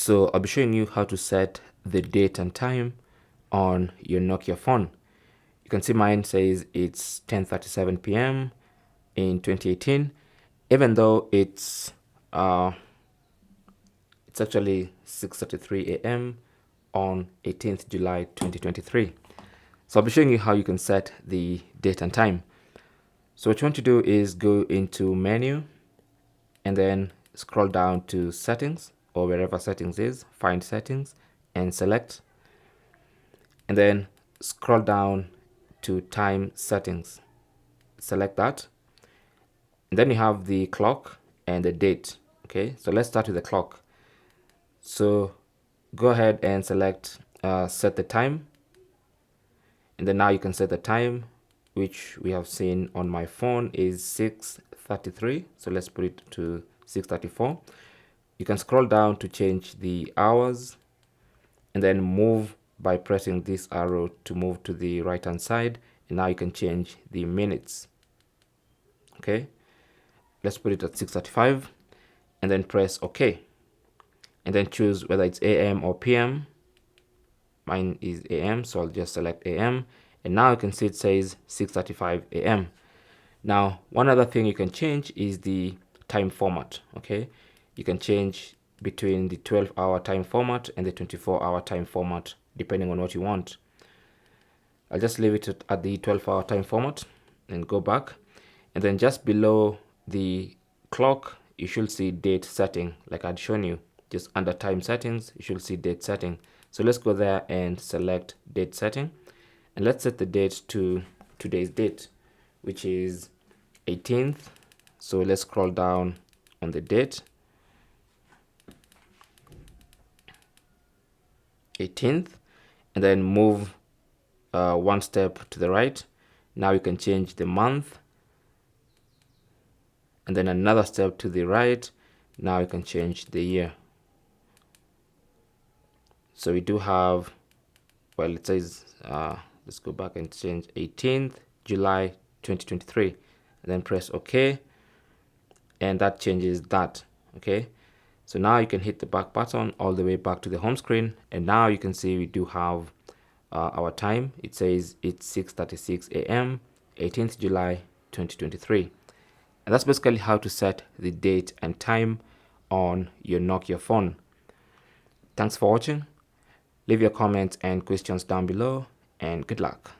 So I'll be showing you how to set the date and time on your Nokia phone. You can see mine says it's 10:37 p.m. in 2018, even though it's actually 6:33 a.m. on 18th July 2023. So I'll be showing you how you can set the date and time. So what you want to do is go into menu and then scroll down to settings, or wherever settings is, find settings and select, and then scroll down to time settings, select that, and then you have the clock and the date. Okay, so let's start with the clock. So go ahead and select set the time, and then now you can set the time, which we have seen on my phone is 6:33. So let's put it to 6:34. You can scroll down to change the hours, and then move by pressing this arrow to move to the right hand side, and now you can change the minutes. Okay, let's put it at 6:35, and then press OK, and then choose whether it's AM or PM. Mine is AM, so I'll just select AM, and now you can see it says 6:35 AM. Now, one other thing you can change is the time format. Okay, you can change between the 12-hour time format and the 24-hour time format, depending on what you want. I'll just leave it at the 12-hour time format and go back, and then just below the clock you should see date setting, like I'd shown you. Just under time settings you should see date setting. So let's go there and select date setting, and let's set the date to today's date, which is 18th. So let's scroll down on the date, 18th, and then move one step to the right. Now you can change the month, and then another step to the right. Now you can change the year. So we do have, well, it says let's go back and change 18th July 2023, and then press OK, and that changes that. Okay, so now you can hit the back button all the way back to the home screen, and now you can see we do have our time. It says it's 6:36 a.m. 18th July 2023, and that's basically how to set the date and time on your Nokia phone. Thanks for watching. Leave your comments and questions down below, and good luck.